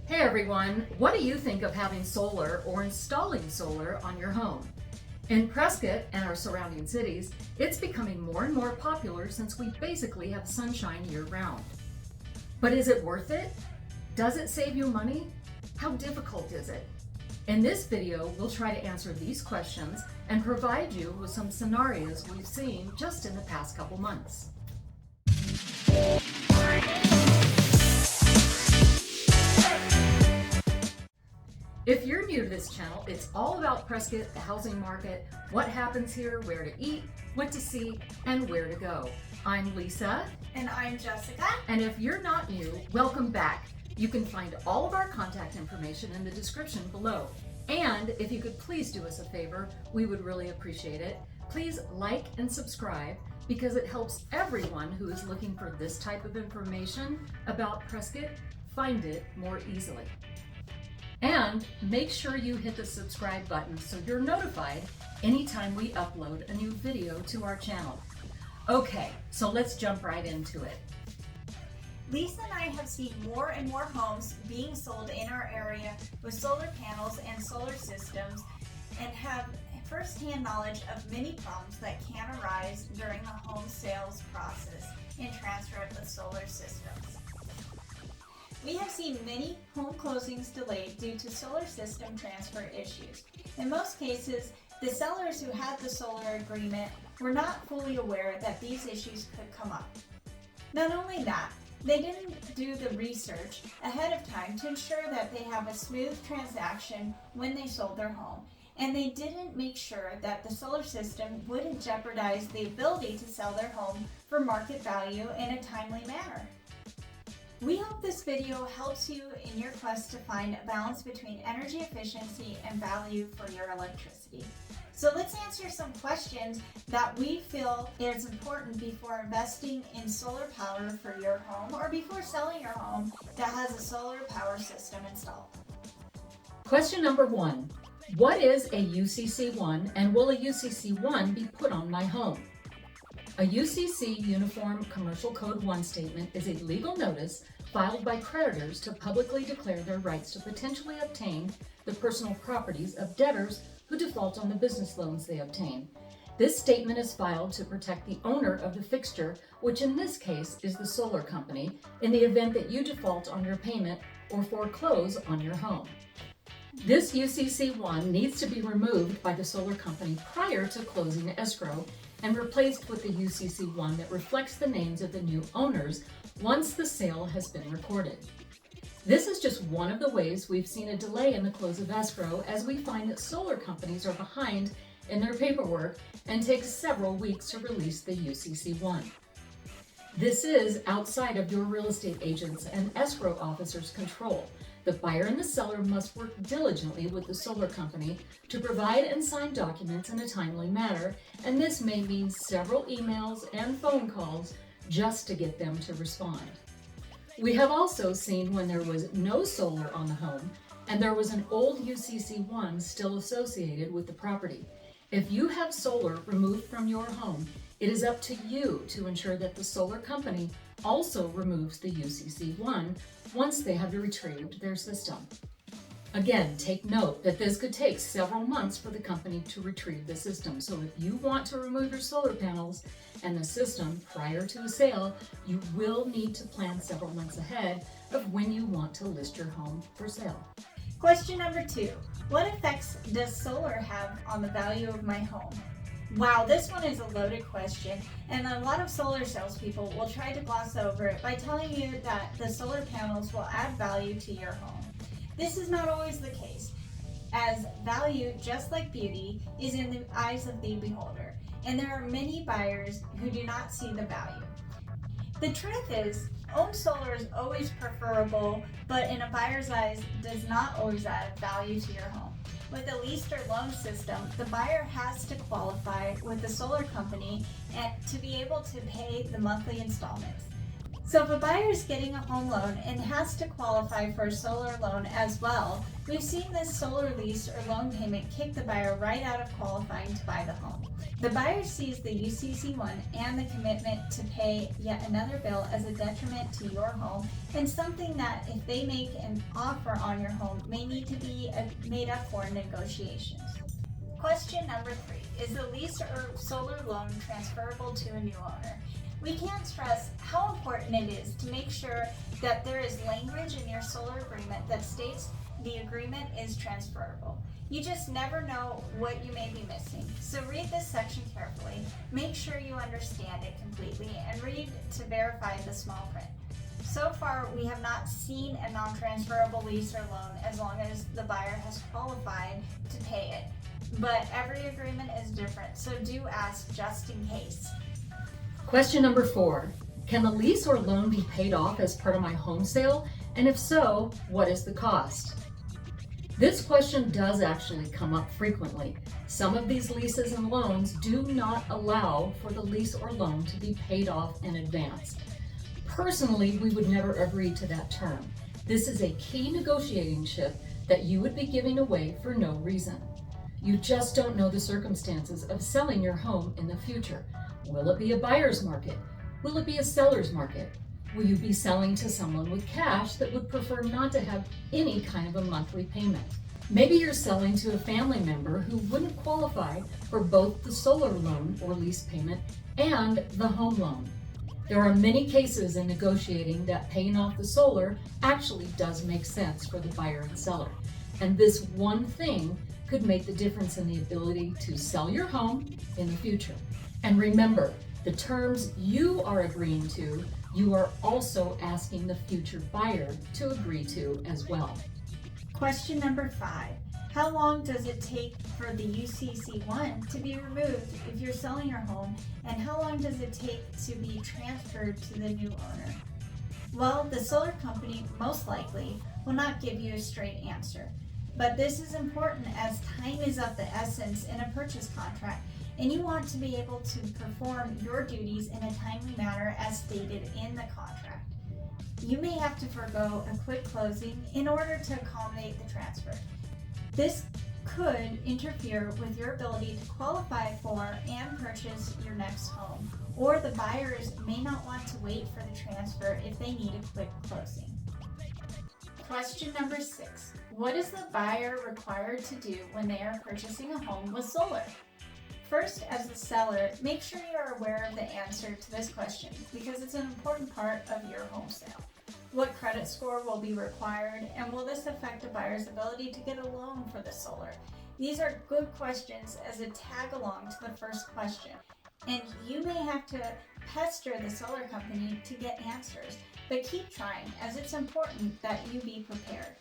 Hey everyone, what do you think of having solar or installing solar on your home? In Prescott and our surrounding cities, it's becoming more and more popular since we basically have sunshine year-round. But is it worth it? Does it save you money? How difficult is it? In this video, we'll try to answer these questions and provide you with some scenarios we've seen just in the past couple months. If you're new to this channel, it's all about Prescott, the housing market, what happens here, where to eat, what to see, and where to go. I'm Lisa. And I'm Jessica. And if you're not new, welcome back. You can find all of our contact information in the description below. And if you could please do us a favor, we would really appreciate it. Please like and subscribe because it helps everyone who is looking for this type of information about Prescott find it more easily. And make sure you hit the subscribe button so you're notified anytime we upload a new video to our channel. Okay, so let's jump right into it. Lisa and I have seen more and more homes being sold in our area with solar panels and solar systems and have first-hand knowledge of many problems that can arise during the home sales process in transferable solar systems. We have seen many home closings delayed due to solar system transfer issues. In most cases, the sellers who had the solar agreement were not fully aware that these issues could come up. Not only that, they didn't do the research ahead of time to ensure that they have a smooth transaction when they sold their home, and they didn't make sure that the solar system wouldn't jeopardize the ability to sell their home for market value in a timely manner. We hope this video helps you in your quest to find a balance between energy efficiency and value for your electricity. So let's answer some questions that we feel is important before investing in solar power for your home or before selling your home that has a solar power system installed. Question number 1. What is a UCC1 and will a UCC1 be put on my home? A UCC Uniform Commercial Code 1 statement is a legal notice filed by creditors to publicly declare their rights to potentially obtain the personal properties of debtors who default on the business loans they obtain. This statement is filed to protect the owner of the fixture, which in this case is the solar company, in the event that you default on your payment or foreclose on your home. This UCC1 needs to be removed by the solar company prior to closing escrow and replaced with the UCC1 that reflects the names of the new owners once the sale has been recorded. This is just one of the ways we've seen a delay in the close of escrow, as we find that solar companies are behind in their paperwork and take several weeks to release the UCC1. This is outside of your real estate agents and escrow officers' control. The buyer and the seller must work diligently with the solar company to provide and sign documents in a timely manner, and this may mean several emails and phone calls just to get them to respond. We have also seen when there was no solar on the home and there was an old UCC1 still associated with the property. If you have solar removed from your home, it is up to you to ensure that the solar company also removes the UCC1 once they have retrieved their system. Again, take note that this could take several months for the company to retrieve the system. So if you want to remove your solar panels and the system prior to a sale, you will need to plan several months ahead of when you want to list your home for sale. Question number 2. What effects does solar have on the value of my home? Wow, this one is a loaded question, and a lot of solar salespeople will try to gloss over it by telling you that the solar panels will add value to your home. This is not always the case, as value, just like beauty, is in the eyes of the beholder, and there are many buyers who do not see the value. The truth is, owned solar is always preferable, but in a buyer's eyes does not always add value to your home. With a lease or loan system, the buyer has to qualify with the solar company and to be able to pay the monthly installments. So if a buyer is getting a home loan and has to qualify for a solar loan as well, we've seen this solar lease or loan payment kick the buyer right out of qualifying to buy the home. The buyer sees the UCC1 and the commitment to pay yet another bill as a detriment to your home, and something that if they make an offer on your home may need to be made up for in negotiations. Question number 3, is the lease or solar loan transferable to a new owner? We can't stress how important it is to make sure that there is language in your solar agreement that states the agreement is transferable. You just never know what you may be missing. So read this section carefully, make sure you understand it completely, and read to verify the small print. So far, we have not seen a non-transferable lease or loan as long as the buyer has qualified to pay it. But every agreement is different, so do ask just in case. Question number 4, can the lease or loan be paid off as part of my home sale? And if so, what is the cost? This question does actually come up frequently. Some of these leases and loans do not allow for the lease or loan to be paid off in advance. Personally, we would never agree to that term. This is a key negotiating chip that you would be giving away for no reason. You just don't know the circumstances of selling your home in the future. Will it be a buyer's market? Will it be a seller's market? Will you be selling to someone with cash that would prefer not to have any kind of a monthly payment? Maybe you're selling to a family member who wouldn't qualify for both the solar loan or lease payment and the home loan. There are many cases in negotiating that paying off the solar actually does make sense for the buyer and seller. And this one thing could make the difference in the ability to sell your home in the future. And remember, the terms you are agreeing to, you are also asking the future buyer to agree to as well. Question number 5. How long does it take for the UCC1 to be removed if you're selling your home, and how long does it take to be transferred to the new owner? Well, the solar company most likely will not give you a straight answer, but this is important as time is of the essence in a purchase contract, and you want to be able to perform your duties in a timely manner as stated in the contract. You may have to forego a quick closing in order to accommodate the transfer. This could interfere with your ability to qualify for and purchase your next home, or the buyers may not want to wait for the transfer if they need a quick closing. Question number 6. What is the buyer required to do when they are purchasing a home with solar? First, as the seller, make sure you are aware of the answer to this question because it's an important part of your home sale. What credit score will be required, and will this affect a buyer's ability to get a loan for the solar? These are good questions as a tag along to the first question, and you may have to pester the solar company to get answers, but keep trying as it's important that you be prepared.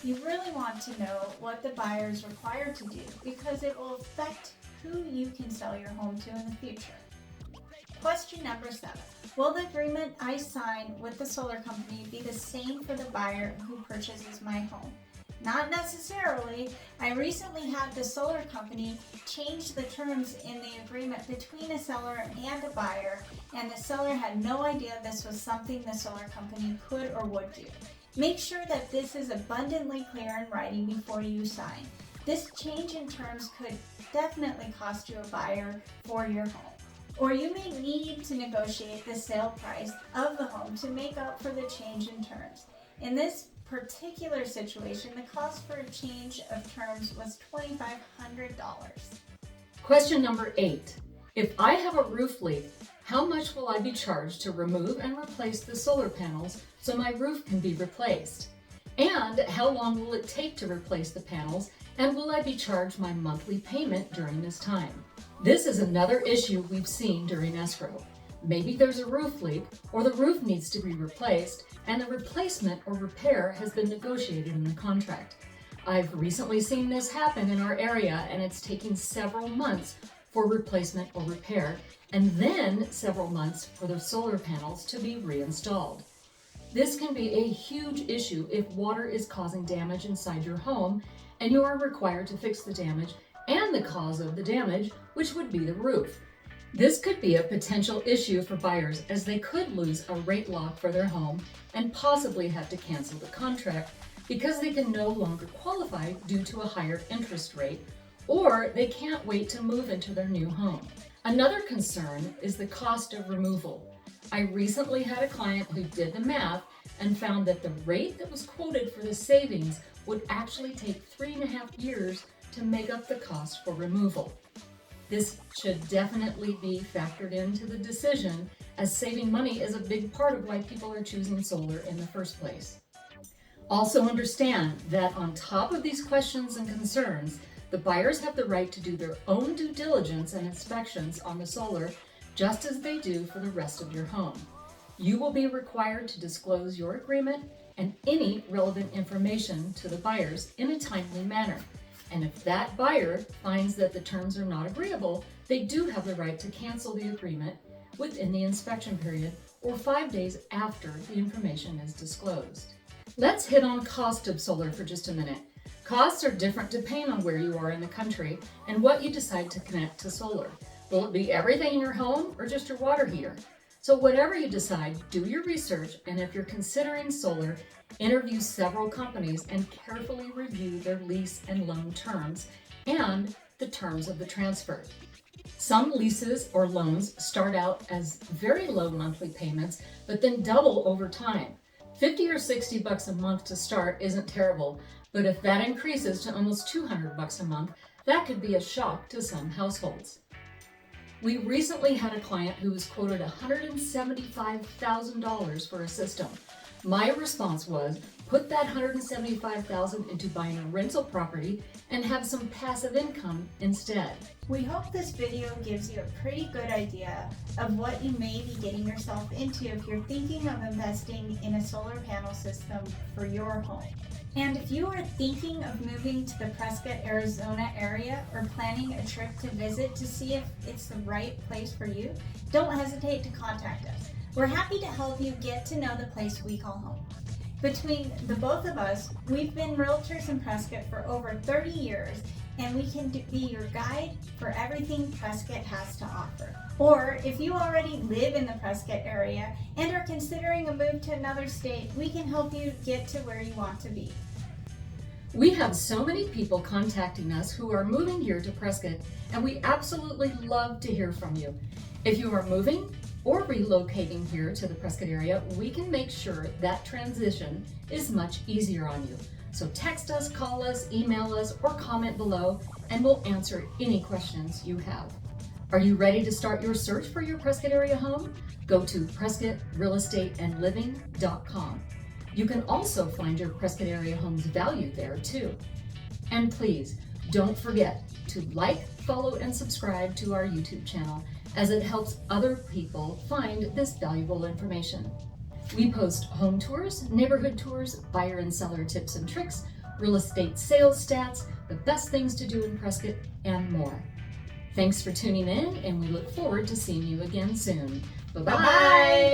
You really want to know what the buyer is required to do because it will affect who you can sell your home to in the future. Question number 7. Will the agreement I sign with the solar company be the same for the buyer who purchases my home? Not necessarily. I recently had the solar company change the terms in the agreement between a seller and a buyer, and the seller had no idea this was something the solar company could or would do. Make sure that this is abundantly clear in writing before you sign. This change in terms could definitely cost you a buyer for your home. Or you may need to negotiate the sale price of the home to make up for the change in terms. In this particular situation, the cost for a change of terms was $2,500. Question number 8. If I have a roof leak, how much will I be charged to remove and replace the solar panels so my roof can be replaced? And how long will it take to replace the panels, and will I be charged my monthly payment during this time? This is another issue we've seen during escrow. Maybe there's a roof leak, or the roof needs to be replaced, and the replacement or repair has been negotiated in the contract. I've recently seen this happen in our area, and it's taking several months for replacement or repair, and then several months for the solar panels to be reinstalled. This can be a huge issue if water is causing damage inside your home, and you are required to fix the damage and the cause of the damage, which would be the roof. This could be a potential issue for buyers as they could lose a rate lock for their home and possibly have to cancel the contract because they can no longer qualify due to a higher interest rate, or they can't wait to move into their new home. Another concern is the cost of removal. I recently had a client who did the math and found that the rate that was quoted for the savings would actually take 3.5 years to make up the cost for removal. This should definitely be factored into the decision, as saving money is a big part of why people are choosing solar in the first place. Also understand that on top of these questions and concerns, the buyers have the right to do their own due diligence and inspections on the solar, just as they do for the rest of your home. You will be required to disclose your agreement and any relevant information to the buyers in a timely manner. And if that buyer finds that the terms are not agreeable, they do have the right to cancel the agreement within the inspection period or 5 days after the information is disclosed. Let's hit on cost of solar for just a minute. Costs are different depending on where you are in the country and what you decide to connect to solar. Will it be everything in your home or just your water heater? So whatever you decide, do your research, and if you're considering solar, interview several companies and carefully review their lease and loan terms and the terms of the transfer. Some leases or loans start out as very low monthly payments, but then double over time. $50 or $60 a month to start isn't terrible, but if that increases to almost $200 a month, that could be a shock to some households. We recently had a client who was quoted $175,000 for a system. My response was, put that $175,000 into buying a rental property and have some passive income instead. We hope this video gives you a pretty good idea of what you may be getting yourself into if you're thinking of investing in a solar panel system for your home. And if you are thinking of moving to the Prescott, Arizona area or planning a trip to visit to see if it's the right place for you, don't hesitate to contact us. We're happy to help you get to know the place we call home. Between the both of us, we've been realtors in Prescott for over 30 years, and we can be your guide for everything Prescott has to offer. Or if you already live in the Prescott area and are considering a move to another state, we can help you get to where you want to be. We have so many people contacting us who are moving here to Prescott, and we absolutely love to hear from you. If you are moving or relocating here to the Prescott area, we can make sure that transition is much easier on you. So text us, call us, email us, or comment below, and we'll answer any questions you have. Are you ready to start your search for your Prescott area home? Go to PrescottRealEstateAndLiving.com. You can also find your Prescott area home's value there too. And please, don't forget to like, follow, and subscribe to our YouTube channel, as it helps other people find this valuable information. We post home tours, neighborhood tours, buyer and seller tips and tricks, real estate sales stats, the best things to do in Prescott, and more. Thanks for tuning in, and we look forward to seeing you again soon. Bye-bye.